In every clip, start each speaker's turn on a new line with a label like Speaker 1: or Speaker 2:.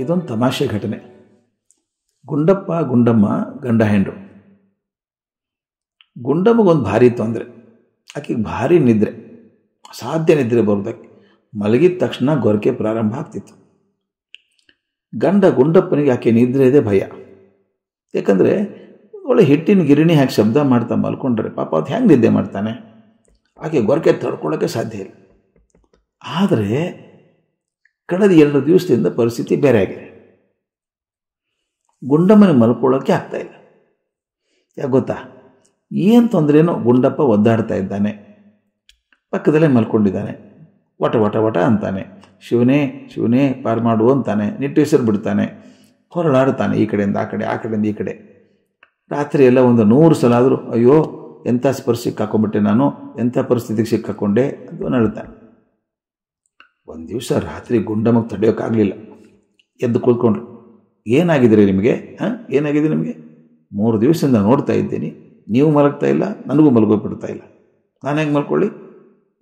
Speaker 1: ಇದೊಂದು ತಮಾಷೆ ಘಟನೆ. ಗುಂಡಪ್ಪ ಗುಂಡಮ್ಮ ಗಂಡ ಹೆಂಡ್ರು. ಗುಂಡಮ್ಮಗೊಂದು ಭಾರಿ ತೊಂದರೆ. ಆಕೆಗೆ ಭಾರಿ ನಿದ್ರೆ, ಅಸಾಧ್ಯ ನಿದ್ರೆ ಬರೋದಕ್ಕೆ. ಮಲಗಿದ ತಕ್ಷಣ ಗೊರಕೆ ಪ್ರಾರಂಭ ಆಗ್ತಿತ್ತು. ಗಂಡ ಗುಂಡಪ್ಪನಿಗೆ ಆಕೆ ನಿದ್ರೆ ಇದೆ ಭಯ. ಯಾಕಂದರೆ ಒಳ್ಳೆ ಹಿಟ್ಟಿನ ಗಿರಣಿ ಹಾಕಿ ಶಬ್ದ ಮಾಡ್ತಾ ಮಲ್ಕೊಂಡ್ರೆ ಪಾಪ ಅದು ಹೆಂಗೆ ನಿದ್ದೆ ಮಾಡ್ತಾನೆ? ಆಕೆ ಗೊರಕೆ ತಡ್ಕೊಳ್ಳೋಕ್ಕೆ ಸಾಧ್ಯ ಇಲ್ಲ. ಆದರೆ ಕಳೆದ 2 ದಿವಸದಿಂದ ಪರಿಸ್ಥಿತಿ ಬೇರೆ ಆಗಿದೆ. ಗುಂಡಮ್ಮನಿಗೆ ಮಲ್ಕೊಳ್ಳೋಕ್ಕೆ ಆಗ್ತಾಯಿಲ್ಲ. ಯಾಕೆ ಗೊತ್ತಾ? ಏನು ತೊಂದರೆನೋ ಗುಂಡಪ್ಪ ಒದ್ದಾಡ್ತಾ ಇದ್ದಾನೆ. ಪಕ್ಕದಲ್ಲೇ ಮಲ್ಕೊಂಡಿದ್ದಾನೆ. ವಟ ವಟ ವಟ ಅಂತಾನೆ. ಶಿವನೇ ಶಿವನೇ ಪಾರು ಮಾಡು ಅಂತಾನೆ. ನಿಟ್ಟುಸಿರು ಬಿಡ್ತಾನೆ. ಹೊರಳಾಡ್ತಾನೆ ಈ ಕಡೆಯಿಂದ ಆ ಕಡೆ, ಆ ಕಡೆಯಿಂದ ಈ ಕಡೆ. ರಾತ್ರಿ ಎಲ್ಲ ಒಂದು 100 ಸಲ ಆದರೂ ಅಯ್ಯೋ ಎಂಥ ಸ್ಪರ್ಶಕ್ಕೆ ಹಾಕೊಂಡ್ಬಿಟ್ಟೆ ನಾನು, ಎಂಥ ಪರಿಸ್ಥಿತಿಗೆ ಸಿಕ್ಕಾಕೊಂಡೆ ಅಂತ ನಳ್ತಾನೆ. ಒಂದು ದಿವಸ ರಾತ್ರಿ ಗುಂಡಮ್ಮಗೆ ತಡೆಯೋಕ್ಕಾಗಲಿಲ್ಲ. ಎದ್ದು ಕೂತ್ಕೊಂಡ್ರು. ಏನಾಗಿದ್ರಿ ನಿಮಗೆ? ಏನಾಗಿದೆ ನಿಮಗೆ? 3 ದಿವಸದಿಂದ ನೋಡ್ತಾ ಇದ್ದೀನಿ, ನೀವು ಮಲಗ್ತಾ ಇಲ್ಲ, ನನಗೂ ಮಲಗೋಗ್ಬಿಡ್ತಾ ಇಲ್ಲ. ನಾನು ಹೆಂಗೆ ಮಲ್ಕೊಳ್ಳಿ?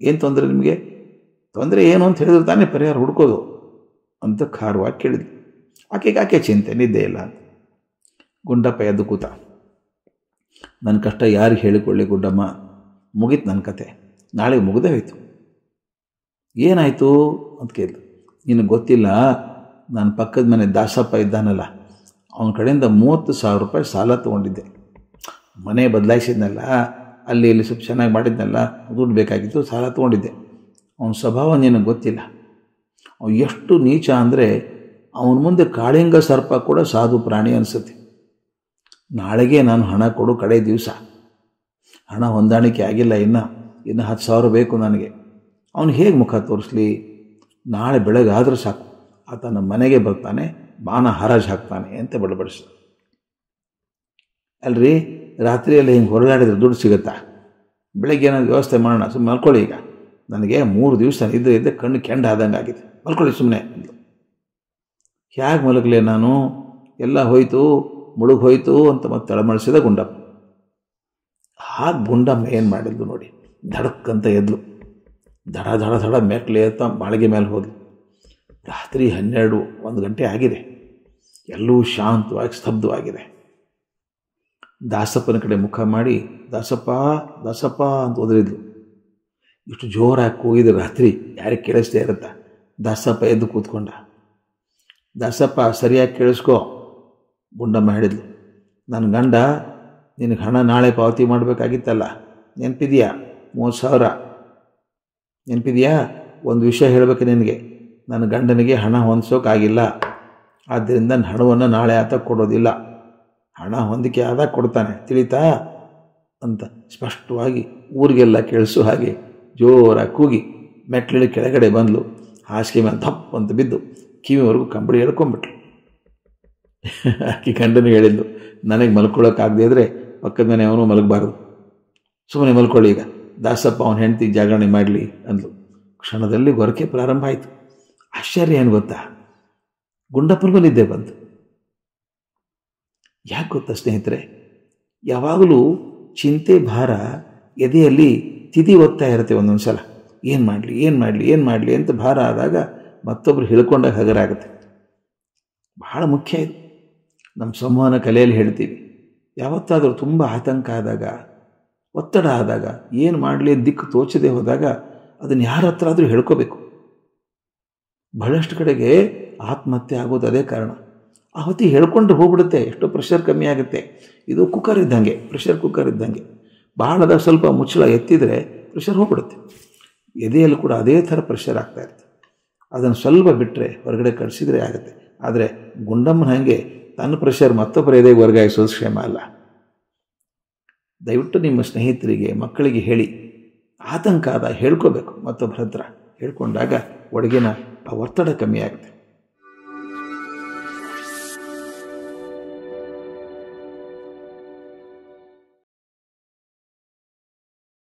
Speaker 1: ಏನು ತೊಂದರೆ ನಿಮಗೆ? ತೊಂದರೆ ಏನು ಅಂತ ಹೇಳಿದ್ರೆ ತಾನೇ ಪರಿಹಾರ ಹುಡ್ಕೋದು ಅಂತ ಖಾರವಾಗಿ ಕೇಳಿದ್ವಿ. ಆಕೆ ಚಿಂತೆ, ನಿದ್ದೆ ಇಲ್ಲ ಅಂತ. ಗುಂಡಪ್ಪ ಎದ್ದು ಕೂತ. ನನ್ನ ಕಷ್ಟ ಯಾರಿಗೆ ಹೇಳಿಕೊಳ್ಳಿ ಗುಂಡಮ್ಮ? ಮುಗೀತು ನನ್ನ ಕತೆ, ನಾಳೆ ಮುಗ್ದೇ ಹೋಯ್ತು. ಏನಾಯಿತು ಅಂತ ಕೇಳಿದ್ರು. ನಿನಗೆ ಗೊತ್ತಿಲ್ಲ, ನನ್ನ ಪಕ್ಕದ ಮನೆ ದಾಸಪ್ಪ ಇದ್ದಾನಲ್ಲ, ಅವನ ಕಡೆಯಿಂದ 30,000 ರೂಪಾಯಿ ಸಾಲ ತೊಗೊಂಡಿದ್ದೆ. ಮನೆ ಬದಲಾಯಿಸಿದ್ನಲ್ಲ, ಅಲ್ಲಿ ಇಲ್ಲಿ ಸ್ವಲ್ಪ ಚೆನ್ನಾಗಿ ಮಾಡಿದ್ನಲ್ಲ, ದುಡ್ಡು ಬೇಕಾಗಿತ್ತು, ಸಾಲ ತೊಗೊಂಡಿದ್ದೆ. ಅವನ ಸ್ವಭಾವ ನಿನಗೆ ಗೊತ್ತಿಲ್ಲ. ಅವನು ಎಷ್ಟು ನೀಚ ಅಂದರೆ ಅವನ ಮುಂದೆ ಕಾಳಿಂಗ ಸರ್ಪ ಕೂಡ ಸಾಧು ಪ್ರಾಣಿ ಅನಿಸುತ್ತೆ. ನಾಳೆಗೆ ನಾನು ಹಣ ಕೊಡು, ಕಡೆ ದಿವಸ ಹಣ ಹೊಂದಾಣಿಕೆ ಆಗಿಲ್ಲ, ಇನ್ನು 10,000 ಬೇಕು ನನಗೆ. ಅವನು ಹೇಗೆ ಮುಖ ತೋರಿಸ್ಲಿ? ನಾಳೆ ಬೆಳಗ್ಗೆ ಆದರೂ ಸಾಕು, ಆತ ನಮ್ಮ ಮನೆಗೆ ಬರ್ತಾನೆ, ಬಾಣ ಹರಾಜು ಹಾಕ್ತಾನೆ ಅಂತ ಬಡಬಡಿಸ. ಅಲ್ರಿ, ರಾತ್ರಿಯೆಲ್ಲ ಹಿಂಗೆ ಹೊರಗಾಡಿದ್ರೆ ದುಡ್ಡು ಸಿಗುತ್ತಾ? ಬೆಳಗ್ಗೆ ಏನಾದ್ರು ವ್ಯವಸ್ಥೆ ಮಾಡೋಣ, ಸುಮ್ಮನೆ ಮಲ್ಕೊಳ್ಳಿ. ಈಗ ನನಗೆ 3 ದಿವಸ ಇದ್ದೆ ಕಣ್ಣು ಕೆಂಡ ಆದಂಗೆ ಆಗಿದೆ, ಮಲ್ಕೊಳ್ಳಿ ಸುಮ್ಮನೆ. ಹೇಗೆ ಮಲಗಲೇ ನಾನು? ಎಲ್ಲ ಹೋಯ್ತು, ಮುಳುಗ್ ಹೋಯ್ತು ಅಂತ ಮತ್ತೆ ತಳಮಳಿಸಿದ ಗುಂಡಪ್ಪ. ಹಾಗೆ ಗುಂಡಮ್ಮ ಏನು ಮಾಡಿದ್ಲು ನೋಡಿ, ಧಡಕ್ಕಂತ ಎದ್ಲು. ಧಡ ಧಡ ಧಡ ಮೆಟ್ಲೆ ಅಂತ ಮಾಳಿಗೆ ಮೇಲೆ ಹೋದ್ಲು. ರಾತ್ರಿ 12-1 ಗಂಟೆ ಆಗಿದೆ. ಎಲ್ಲವೂ ಶಾಂತವಾಗಿ ಸ್ತಬ್ಧವಾಗಿದೆ. ದಾಸಪ್ಪನ ಕಡೆ ಮುಖ ಮಾಡಿ ದಾಸಪ್ಪ ದಾಸಪ್ಪ ಅಂತ ಒದರಿದ್ಲು. ಇಷ್ಟು ಜೋರಾಗಿ ಕೂಗಿದ್ರೆ ರಾತ್ರಿ ಯಾರಿಗೆ ಕೇಳಿಸ್ದೇ ಇರುತ್ತಾ? ದಾಸಪ್ಪ ಎದ್ದು ಕೂತ್ಕೊಂಡ. ದಾಸಪ್ಪ ಸರಿಯಾಗಿ ಕೇಳಿಸ್ಕೊ, ಗುಂಡಮ್ಮ ಹೇಳಿದ್ಲು. ನನ್ನ ಗಂಡ ನಿನಗೆ ಹಣ ನಾಳೆ ಪಾವತಿ ಮಾಡಬೇಕಾಗಿತ್ತಲ್ಲ, ನೆನಪಿದೆಯಾ? 30,000 ನೆನಪಿದೆಯಾ? ಒಂದು ವಿಷಯ ಹೇಳಬೇಕು ನಿನಗೆ, ನನ್ನ ಗಂಡನಿಗೆ ಹಣ ಹೊಂದಿಸೋಕ್ಕಾಗಿಲ್ಲ, ಆದ್ದರಿಂದ ನನ್ನ ಹಣವನ್ನು ನಾಳೆ ಆತ ಕೊಡೋದಿಲ್ಲ. ಹಣ ಹೊಂದಿಕೆ ಆದಾಗ ಕೊಡ್ತಾನೆ, ತಿಳಿತಾ ಅಂತ ಸ್ಪಷ್ಟವಾಗಿ ಊರಿಗೆಲ್ಲ ಕೇಳಿಸೋ ಹಾಗೆ ಜೋರಾಗಿ ಕೂಗಿ ಮೆಟ್ಲಿಳಿ ಕೆಳಗಡೆ ಬಂದ್ಲು. ಹಾಸಿಗೆ ಮೇಲೆ ದಪ್ಪ ಅಂತ ಬಿದ್ದು ಕಿವಿವರೆಗೂ ಕಂಬಳಿ ಹೇಳ್ಕೊಂಬಿಟ್ಲು. ಆಕೆ ಗಂಡನಿಗೆ ಹೇಳಿದ್ಲು, ನನಗೆ ಮಲ್ಕೊಳ್ಳೋಕ್ಕಾಗದೇ ಇದ್ದರೆ ಪಕ್ಕದ ಮನೆ ಅವನು ಮಲಗಬಾರ್ದು, ಸುಮ್ಮನೆ ಮಲ್ಕೊಳ್ಳಿ, ಈಗ ದಾಸಪ್ಪ ಅವನ ಹೆಂಡತಿ ಜಾಗರಣೆ ಮಾಡಲಿ ಅಂದ್ಲು. ಕ್ಷಣದಲ್ಲಿ ಗೊರಕೆ ಪ್ರಾರಂಭ ಆಯಿತು. ಆಶ್ಚರ್ಯ ಏನು ಗೊತ್ತಾ? ಗುಂಡಪ್ಪನಿಗೂ ನಿದ್ದೆ ಬಂತು. ಯಾಕೆ ಗೊತ್ತಾ ಸ್ನೇಹಿತರೆ? ಯಾವಾಗಲೂ ಚಿಂತೆ ಭಾರ ಎದೆಯಲ್ಲಿ ತಿದಿ ಒತ್ತಾ ಇರುತ್ತೆ. ಒಂದೊಂದು ಸಲ ಏನು ಮಾಡಲಿ ಏನು ಮಾಡಲಿ ಏನು ಮಾಡಲಿ ಅಂತ ಭಾರ ಆದಾಗ ಮತ್ತೊಬ್ಬರು ಹೇಳ್ಕೊಂಡಾಗ ಹಗರಾಗುತ್ತೆ. ಬಹಳ ಮುಖ್ಯ ಇದು. ನಮ್ಮ ಸಂವಹನ ಕಲೆಯಲ್ಲಿ ಹೇಳ್ತೀವಿ, ಯಾವತ್ತಾದರೂ ತುಂಬ ಆತಂಕ ಆದಾಗ, ಒತ್ತಡ ಆದಾಗ, ಏನು ಮಾಡಲಿ ದಿಕ್ಕು ತೋಚದೆ ಹೋದಾಗ ಅದನ್ನು ಯಾರ ಹತ್ರ ಆದರೂ ಹೇಳ್ಕೋಬೇಕು. ಬಹಳಷ್ಟು ಕಡೆಗೆ ಆತ್ಮಹತ್ಯೆ ಆಗೋದು ಅದೇ ಕಾರಣ. ಆ ಹೊತ್ತಿಗೆ ಹೇಳ್ಕೊಂಡ್ರೆ ಹೋಗ್ಬಿಡುತ್ತೆ, ಎಷ್ಟೋ ಪ್ರೆಷರ್ ಕಮ್ಮಿ ಆಗುತ್ತೆ. ಇದು ಕುಕ್ಕರ್ ಇದ್ದಂಗೆ, ಪ್ರೆಷರ್ ಕುಕ್ಕರ್ ಇದ್ದಂಗೆ. ಬಹಳದ ಸ್ವಲ್ಪ ಮುಚ್ಚಳ ಎತ್ತಿದರೆ ಪ್ರೆಷರ್ ಹೋಗ್ಬಿಡುತ್ತೆ. ಎದೆಯಲ್ಲಿ ಕೂಡ ಅದೇ ಥರ ಪ್ರೆಷರ್ ಆಗ್ತಾ ಇರುತ್ತೆ. ಅದನ್ನು ಸ್ವಲ್ಪ ಬಿಟ್ಟರೆ ಹೊರಗಡೆ ಕಳಿಸಿದರೆ ಆಗುತ್ತೆ. ಆದರೆ ಗುಂಡಮ್ಮನ ಹಾಗೆ ತನ್ನ ಪ್ರೆಷರ್ ಮತ್ತೊಬ್ಬರ ಎದೆಗೆ ವರ್ಗಾಯಿಸೋದು ಕ್ಷೇಮ ಅಲ್ಲ. ದಯವಿಟ್ಟು ನಿಮ್ಮ ಸ್ನೇಹಿತರಿಗೆ, ಮಕ್ಕಳಿಗೆ ಹೇಳಿ. ಆತಂಕ ಆದ ಹೇಳ್ಕೋಬೇಕು, ಮತ್ತೊಬ್ಬರ ಹತ್ರ ಹೇಳ್ಕೊಂಡಾಗ ಒಳಗಿನ ಆ ಒತ್ತಡ ಕಮ್ಮಿ ಆಗುತ್ತೆ.